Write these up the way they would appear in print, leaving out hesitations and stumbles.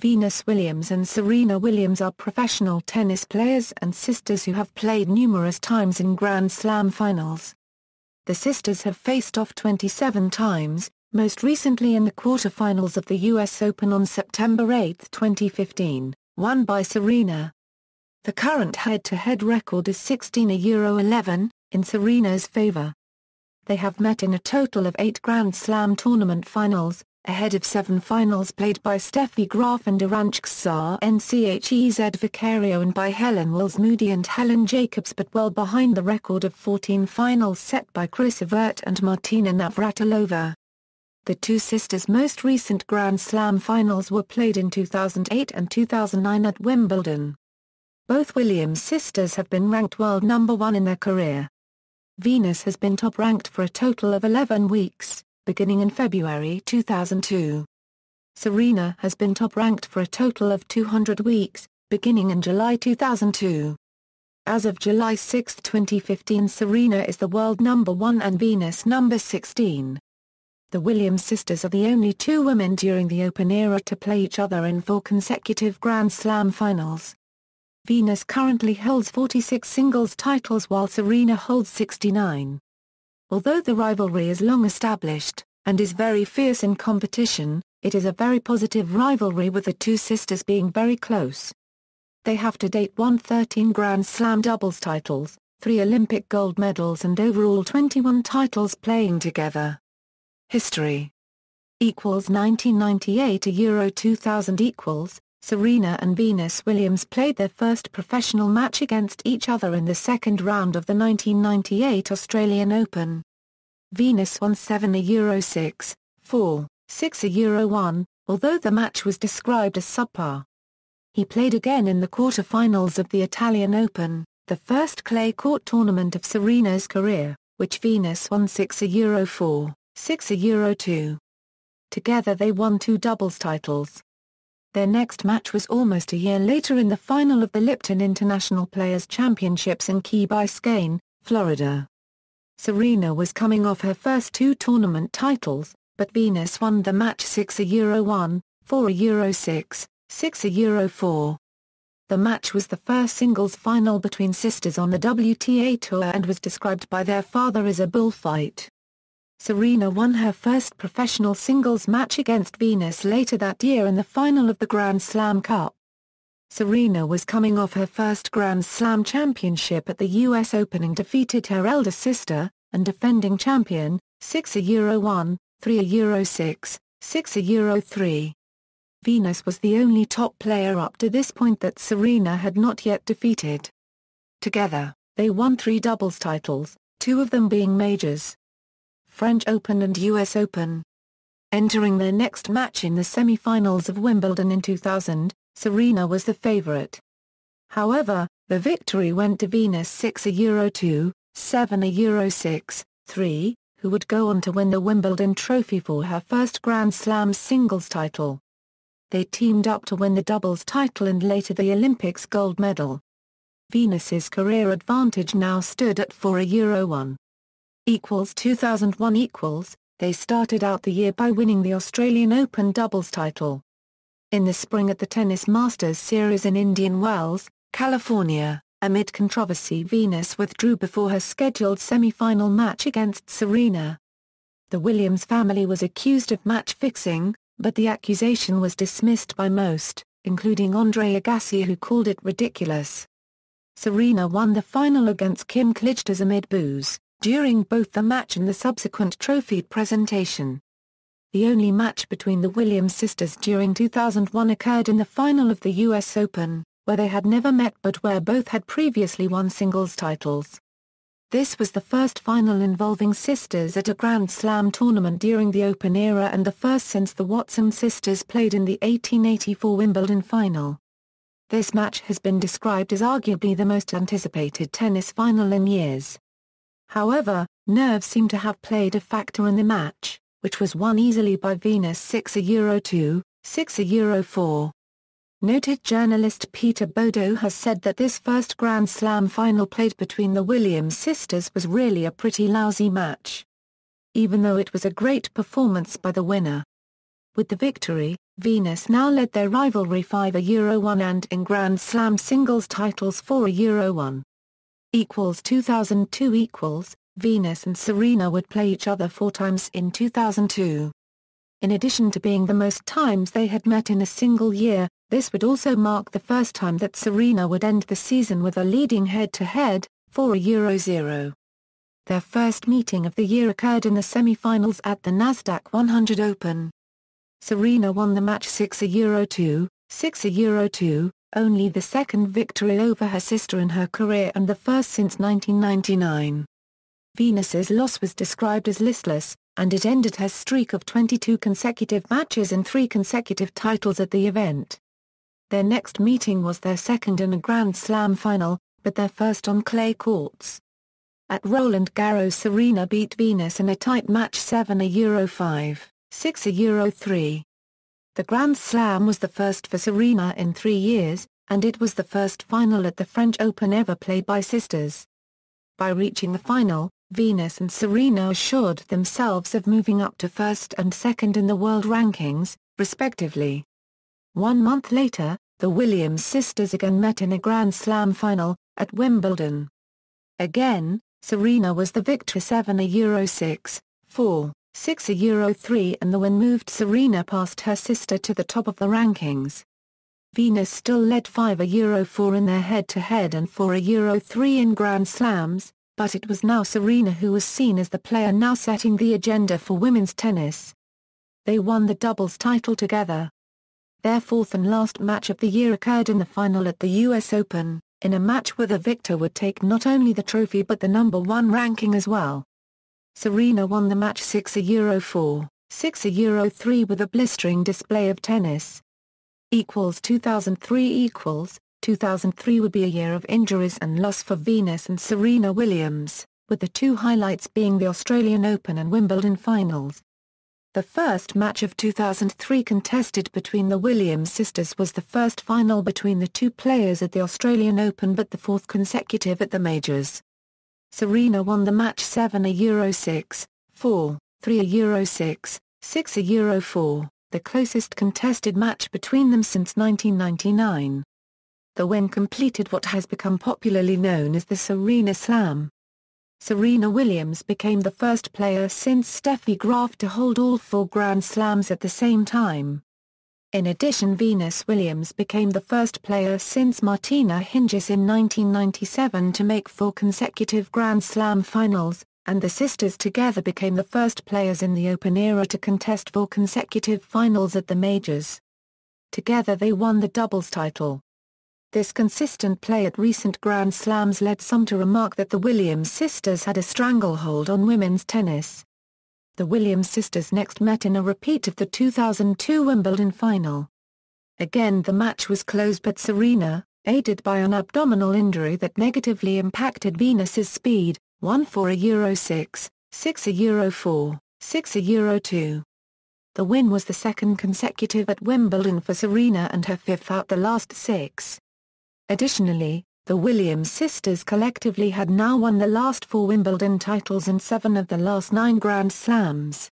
Venus Williams and Serena Williams are professional tennis players and sisters who have played numerous times in Grand Slam finals. The sisters have faced off 27 times, most recently in the quarterfinals of the US Open on September 8, 2015, won by Serena. The current head-to-head record is 16-11, in Serena's favor. They have met in a total of 8 Grand Slam tournament finals, ahead of 7 finals played by Steffi Graf and Arantxa Sánchez Vicario and by Helen Moody and Helen Jacobs, but well behind the record of 14 finals set by Evert and Martina Navratilova. The two sisters' most recent Grand Slam finals were played in 2008 and 2009 at Wimbledon. Both Williams sisters have been ranked world number 1 in their career. Venus has been top-ranked for a total of 11 weeks, beginning in February 2002. Serena has been top-ranked for a total of 200 weeks, beginning in July 2002. As of July 6, 2015, Serena is the world number 1 and Venus number 16. The Williams sisters are the only 2 women during the Open era to play each other in 4 consecutive Grand Slam finals. Venus currently holds 46 singles titles while Serena holds 69. Although the rivalry is long established, and is very fierce in competition, it is a very positive rivalry with the two sisters being very close. They have to date won 13 Grand Slam doubles titles, 3 Olympic gold medals and overall 21 titles playing together. History 1998 to Euro 2000 Serena and Venus Williams played their first professional match against each other in the second round of the 1998 Australian Open. Venus won 7-6, 4, 6-1, although the match was described as subpar. He played again in the quarterfinals of the Italian Open, the first clay court tournament of Serena's career, which Venus won 6-4, 6-2. Together they won 2 doubles titles. Their next match was almost a year later in the final of the Lipton International Players' Championships in Key Biscayne, Florida. Serena was coming off her first 2 tournament titles, but Venus won the match 6-1, 4-6, 6-4. The match was the first singles final between sisters on the WTA Tour and was described by their father as a bullfight. Serena won her first professional singles match against Venus later that year in the final of the Grand Slam Cup. Serena was coming off her first Grand Slam championship at the US Open and defeated her elder sister, and defending champion, 6-1, 3-6, 6-3. Venus was the only top player up to this point that Serena had not yet defeated. Together, they won 3 doubles titles, 2 of them being majors. French Open and US Open. Entering their next match in the semi-finals of Wimbledon in 2000, Serena was the favorite. However, the victory went to Venus 6-2, 7-6, 3, who would go on to win the Wimbledon trophy for her first Grand Slam singles title. They teamed up to win the doubles title and later the Olympics gold medal. Venus's career advantage now stood at 4-1. 2001 they started out the year by winning the Australian Open doubles title. In the spring at the Tennis Masters Series in Indian Wells, California, amid controversy, Venus withdrew before her scheduled semi-final match against Serena. The Williams family was accused of match fixing, but the accusation was dismissed by most, including Andre Agassi, who called it ridiculous. Serena won the final against Kim Clijsters amid boos during both the match and the subsequent trophy presentation. The only match between the Williams sisters during 2001 occurred in the final of the US Open, where they had never met but where both had previously won singles titles. This was the first final involving sisters at a Grand Slam tournament during the Open era and the first since the Watson sisters played in the 1884 Wimbledon final. This match has been described as arguably the most anticipated tennis final in years. However, nerves seem to have played a factor in the match, which was won easily by Venus 6-2, 6-4. Noted journalist Peter Bodo has said that this first Grand Slam final played between the Williams sisters was really a pretty lousy match, even though it was a great performance by the winner. With the victory, Venus now led their rivalry 5-1 and in Grand Slam singles titles 4-1. 2002 Venus and Serena would play each other 4 times in 2002. In addition to being the most times they had met in a single year, this would also mark the first time that Serena would end the season with a leading head-to-head, 4-0. Their first meeting of the year occurred in the semi-finals at the Nasdaq 100 Open. Serena won the match 6-2, 6-2, only the second victory over her sister in her career and the first since 1999. Venus's loss was described as listless, and it ended her streak of 22 consecutive matches and 3 consecutive titles at the event. Their next meeting was their second in a Grand Slam final, but their first on clay courts. At Roland Garros, Serena beat Venus in a tight match 7-5, 6-3. The Grand Slam was the first for Serena in 3 years, and it was the first final at the French Open ever played by sisters. By reaching the final, Venus and Serena assured themselves of moving up to first and second in the world rankings, respectively. 1 month later, the Williams sisters again met in a Grand Slam final, at Wimbledon. Again, Serena was the victor 7-6, 4, 6-3 and the win moved Serena past her sister to the top of the rankings. Venus still led 5-4 in their head-to-head and 4-3 in Grand Slams, but it was now Serena who was seen as the player now setting the agenda for women's tennis. They won the doubles title together. Their fourth and last match of the year occurred in the final at the US Open, in a match where the victor would take not only the trophy but the #1 ranking as well. Serena won the match 6-4, 6-3 with a blistering display of tennis. 2003 2003 would be a year of injuries and loss for Venus and Serena Williams, with the 2 highlights being the Australian Open and Wimbledon finals. The first match of 2003 contested between the Williams sisters was the first final between the 2 players at the Australian Open but the 4th consecutive at the majors. Serena won the match 7-6, 4, 3-6, 6-4, the closest contested match between them since 1999. The win completed what has become popularly known as the Serena Slam. Serena Williams became the first player since Steffi Graf to hold all 4 Grand Slams at the same time. In addition, Venus Williams became the first player since Martina Hingis in 1997 to make 4 consecutive Grand Slam finals, and the sisters together became the first players in the Open era to contest 4 consecutive finals at the majors. Together they won the doubles title. This consistent play at recent Grand Slams led some to remark that the Williams sisters had a stranglehold on women's tennis. The Williams sisters next met in a repeat of the 2002 Wimbledon final. Again the match was close but Serena, aided by an abdominal injury that negatively impacted Venus's speed, won 4-6, 6-4, 6-2. The win was the second consecutive at Wimbledon for Serena and her 5th out the last 6. Additionally, the Williams sisters collectively had now won the last 4 Wimbledon titles and 7 of the last 9 Grand Slams.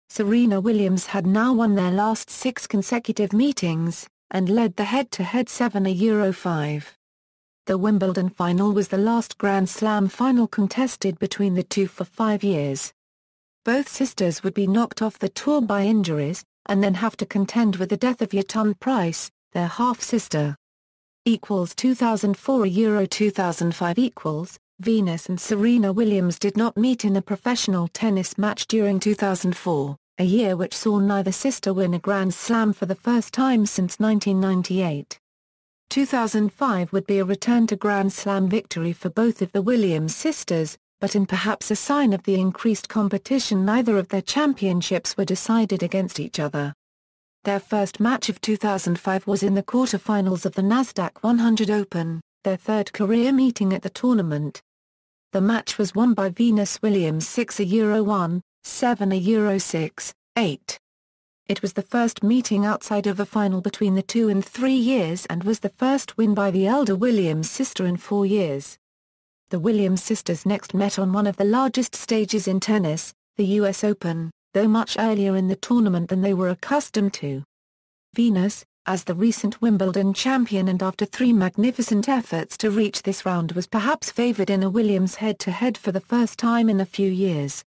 Serena Williams had now won their last 6 consecutive meetings, and led the head-to-head 7-5. The Wimbledon final was the last Grand Slam final contested between the 2 for 5 years. Both sisters would be knocked off the tour by injuries, and then have to contend with the death of Yetunde Price, their half-sister. 2004 2005 Venus and Serena Williams did not meet in a professional tennis match during 2004, a year which saw neither sister win a Grand Slam for the first time since 1998. 2005 would be a return to Grand Slam victory for both of the Williams sisters, but in perhaps a sign of the increased competition neither of their championships were decided against each other. Their first match of 2005 was in the quarterfinals of the Nasdaq 100 Open, their 3rd career meeting at the tournament. The match was won by Venus Williams 6-1, 7-6, 8. It was the first meeting outside of a final between the 2 in 3 years and was the first win by the elder Williams sister in 4 years. The Williams sisters next met on one of the largest stages in tennis, the US Open, though much earlier in the tournament than they were accustomed to. Venus, as the recent Wimbledon champion and after 3 magnificent efforts to reach this round, was perhaps favoured in a Williams head-to-head for the first time in a few years.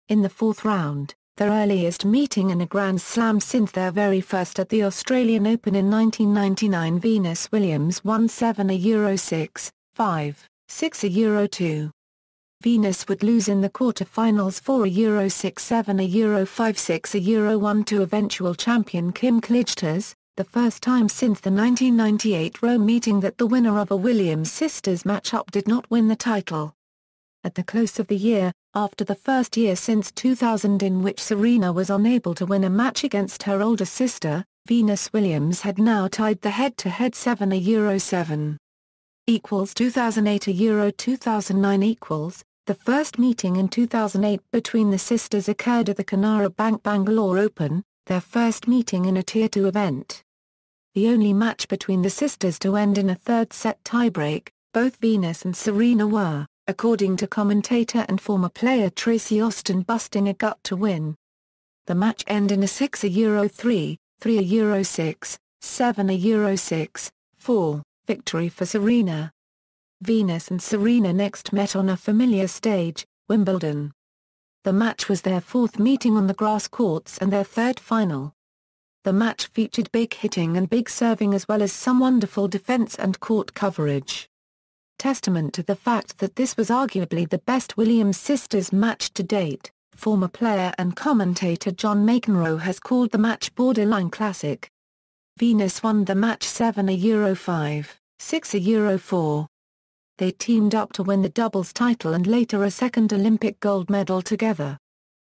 In the 4th round, their earliest meeting in a Grand Slam since their very first at the Australian Open in 1999, Venus Williams won 7-6, 5, 6-2. Venus would lose in the quarterfinals 4-6, 7-5, 6-1 to eventual champion Kim Clijsters, the first time since the 1998 Rome meeting that the winner of a Williams sisters matchup did not win the title. At the close of the year, after the first year since 2000 in which Serena was unable to win a match against her older sister, Venus Williams had now tied the head-to-head 7-7. 2008 2009 The first meeting in 2008 between the sisters occurred at the Canara Bank Bangalore Open, their first meeting in a Tier 2 event. The only match between the sisters to end in a third-set tiebreak, both Venus and Serena were, according to commentator and former player Tracy Austin, busting a gut to win. The match ended in a 6-3, 3-6, 7-6, 4 victory for Serena. Venus and Serena next met on a familiar stage, Wimbledon. The match was their 4th meeting on the grass courts and their 3rd final. The match featured big hitting and big serving as well as some wonderful defense and court coverage. Testament to the fact that this was arguably the best Williams sisters match to date, former player and commentator John McEnroe has called the match borderline classic. Venus won the match 7-5, 6-4. They teamed up to win the doubles title and later a second Olympic gold medal together.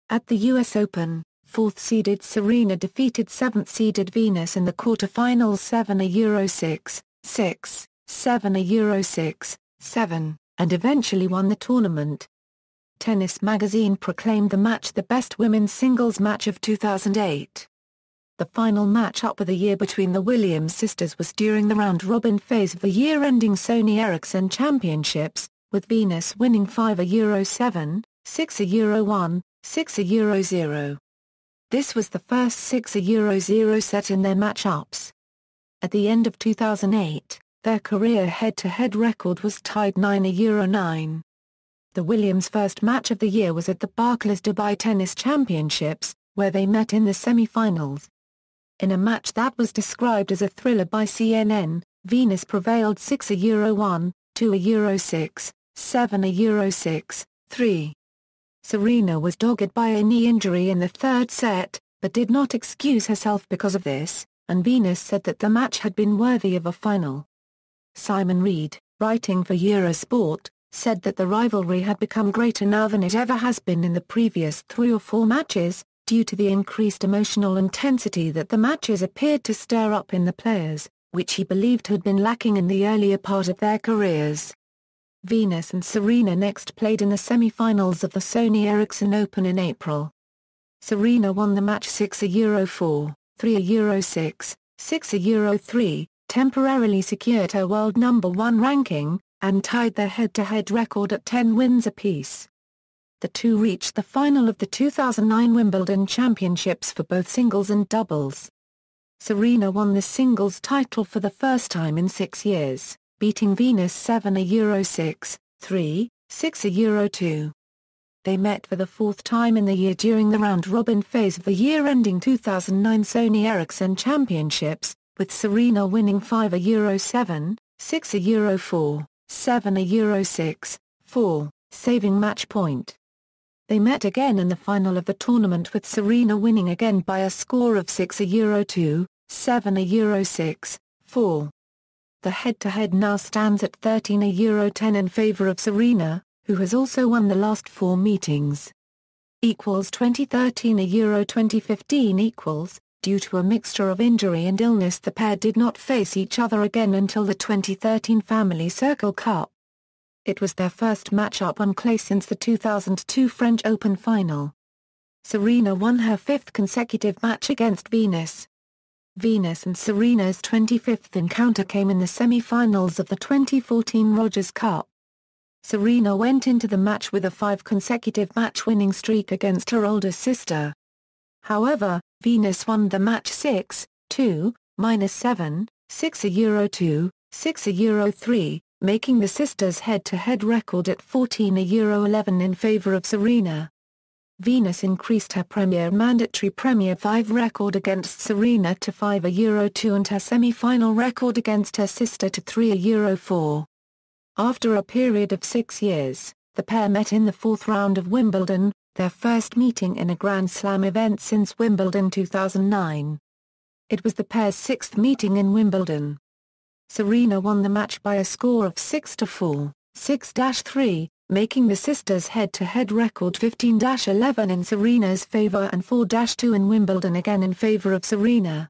At the US Open, 4th-seeded Serena defeated 7th-seeded Venus in the quarterfinals 7-6, 6, 7-6, 7, and eventually won the tournament. Tennis Magazine proclaimed the match the best women's singles match of 2008. The final match-up of the year between the Williams sisters was during the round-robin phase of the year-ending Sony Ericsson Championships, with Venus winning 5-7, 6-1, 6-0. This was the first 6-0 set in their match-ups. At the end of 2008, their career head-to-head record was tied 9-9. The Williams' first match of the year was at the Barclays Dubai Tennis Championships, where they met in the semi-finals. In a match that was described as a thriller by CNN, Venus prevailed 6-1, 2-6, 7-6, 3. Serena was dogged by a knee injury in the 3rd set, but did not excuse herself because of this, and Venus said that the match had been worthy of a final. Simon Reed, writing for Eurosport, said that the rivalry had become greater now than it ever has been in the previous 3 or 4 matches, due to the increased emotional intensity that the matches appeared to stir up in the players, which he believed had been lacking in the earlier part of their careers. Venus and Serena next played in the semi-finals of the Sony Ericsson Open in April. Serena won the match 6-4, 3-6, 6-3, temporarily secured her world number 1 ranking, and tied their head-to-head record at 10 wins apiece. The two reached the final of the 2009 Wimbledon Championships for both singles and doubles. Serena won the singles title for the first time in 6 years, beating Venus 7-6, 3, 6-2. They met for the 4th time in the year during the round-robin phase of the year-ending 2009 Sony Ericsson Championships, with Serena winning 5-7, 6-4, 7-6, 4, saving match point. They met again in the final of the tournament with Serena winning again by a score of 6-2, 7-6, 4. The head-to-head now stands at 13-10 in favor of Serena, who has also won the last 4 meetings. 2013 2015 Due to a mixture of injury and illness, the pair did not face each other again until the 2013 Family Circle Cup. It was their first match-up on clay since the 2002 French Open final. Serena won her 5th consecutive match against Venus. Venus and Serena's 25th encounter came in the semi-finals of the 2014 Rogers Cup. Serena went into the match with a 5 consecutive match-winning streak against her older sister. However, Venus won the match 6, 2, -7, 6-2, 6-3, making the sisters' head-to-head record at 14-11 in favor of Serena. Venus increased her mandatory Premier 5 record against Serena to 5-2 and her semi-final record against her sister to 3-4. After a period of 6 years, the pair met in the fourth round of Wimbledon, their first meeting in a Grand Slam event since Wimbledon 2009. It was the pair's sixth meeting in Wimbledon. Serena won the match by a score of 6-4, 6-3, making the sisters' head-to-head record 15-11 in Serena's favor and 4-2 in Wimbledon again in favor of Serena.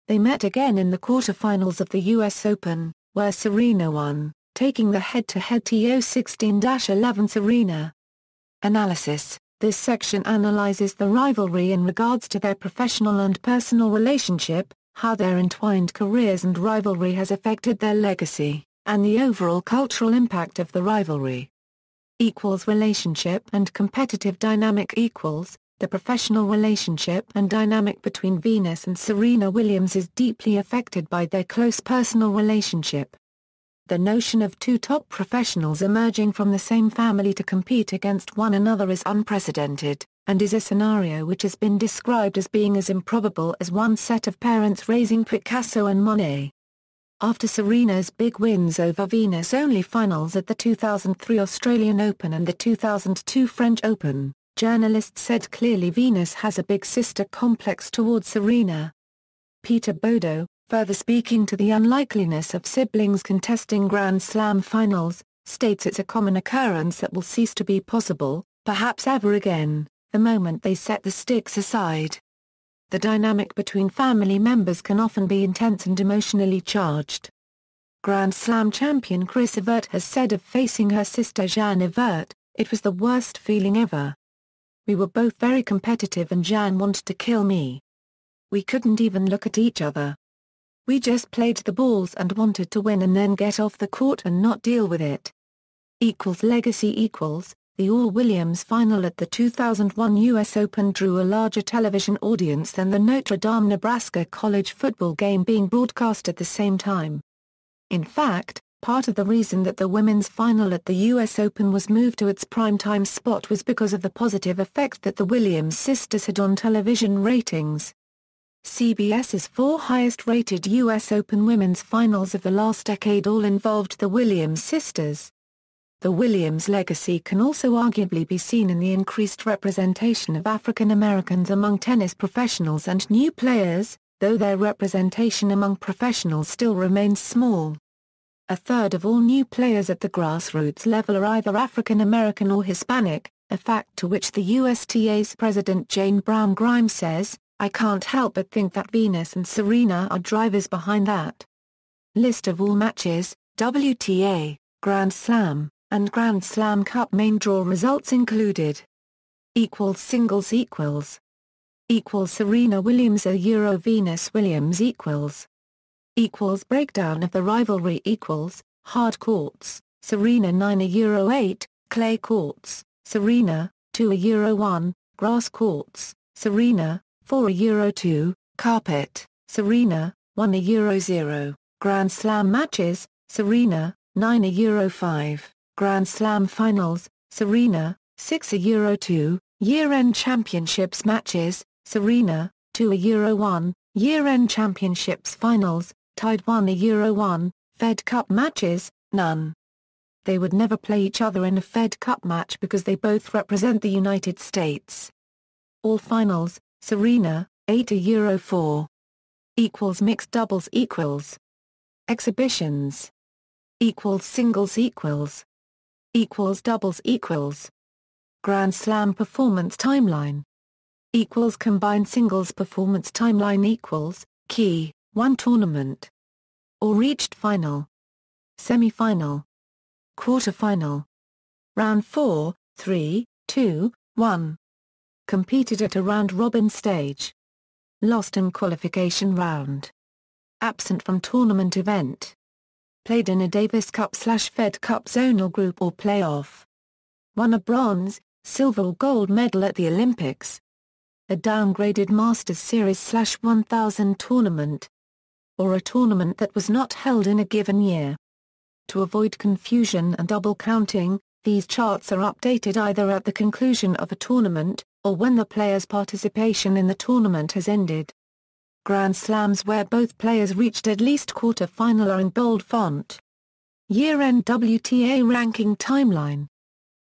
They met again in the quarterfinals of the US Open, where Serena won, taking the head-to-head TO 16-11 Serena. Analysis. This section analyzes the rivalry in regards to their professional and personal relationship, how their entwined careers and rivalry has affected their legacy, and the overall cultural impact of the rivalry. Relationship and competitive dynamic. The professional relationship and dynamic between Venus and Serena Williams is deeply affected by their close personal relationship. The notion of two top professionals emerging from the same family to compete against one another is unprecedented, and is a scenario which has been described as being as improbable as one set of parents raising Picasso and Monet. After Serena's big wins over Venus-only finals at the 2003 Australian Open and the 2002 French Open, journalists said clearly Venus has a big sister complex towards Serena. Peter Bodo, further speaking to the unlikeliness of siblings contesting Grand Slam finals, states it's a common occurrence that will cease to be possible, perhaps ever again, the moment they set the sticks aside. The dynamic between family members can often be intense and emotionally charged. Grand Slam champion Chris Evert has said of facing her sister Jeanne Evert, "It was the worst feeling ever. We were both very competitive and Jeanne wanted to kill me. We couldn't even look at each other. We just played the balls and wanted to win and then get off the court and not deal with it." Legacy. The All-Williams final at the 2001 US Open drew a larger television audience than the Notre Dame Nebraska college football game being broadcast at the same time. In fact, part of the reason that the women's final at the US Open was moved to its primetime spot was because of the positive effect that the Williams sisters had on television ratings. CBS's four highest-rated US Open women's finals of the last decade all involved the Williams sisters. The Williams legacy can also arguably be seen in the increased representation of African Americans among tennis professionals and new players, though their representation among professionals still remains small. A third of all new players at the grassroots level are either African American or Hispanic, a fact to which the USTA's president Jane Brown Grimes says, "I can't help but think that Venus and Serena are drivers behind that." List of all matches, WTA, Grand Slam, and Grand Slam Cup main draw results included. Singles. Serena Williams / Venus Williams Breakdown of the rivalry. Hard courts, Serena 9-8, clay courts, Serena 2-1, grass courts, Serena 4-2, carpet, Serena 1-0, Grand Slam matches, Serena 9-5, Grand Slam finals, Serena 6-2, year-end championships matches, Serena 2-1, year-end championships finals, tied 1-1, Fed Cup matches, none. They would never play each other in a Fed Cup match because they both represent the United States. All finals, Serena 8-4. Mixed doubles. Exhibitions. Singles. Doubles. Grand Slam performance timeline. Combined singles performance timeline. Key, 1 tournament. Or reached final. Semi-final. Quarterfinal. Round 4, 3, 2, 1. Competed at a round-robin stage. Lost in qualification round. Absent from tournament event. Played in a Davis Cup/Fed Cup zonal group or playoff. Won a bronze, silver or gold medal at the Olympics. a downgraded Masters Series/1000 tournament, or a tournament that was not held in a given year. To avoid confusion and double counting, these charts are updated either at the conclusion of a tournament, or when the player's participation in the tournament has ended. Grand Slams where both players reached at least quarter-final are in bold font. Year-end WTA ranking timeline.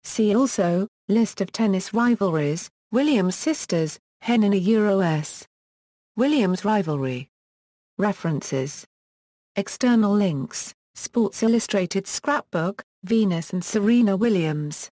See also, List of tennis rivalries, Williams sisters, Helen Euros. Williams rivalry. References. External links, Sports Illustrated Scrapbook, Venus and Serena Williams.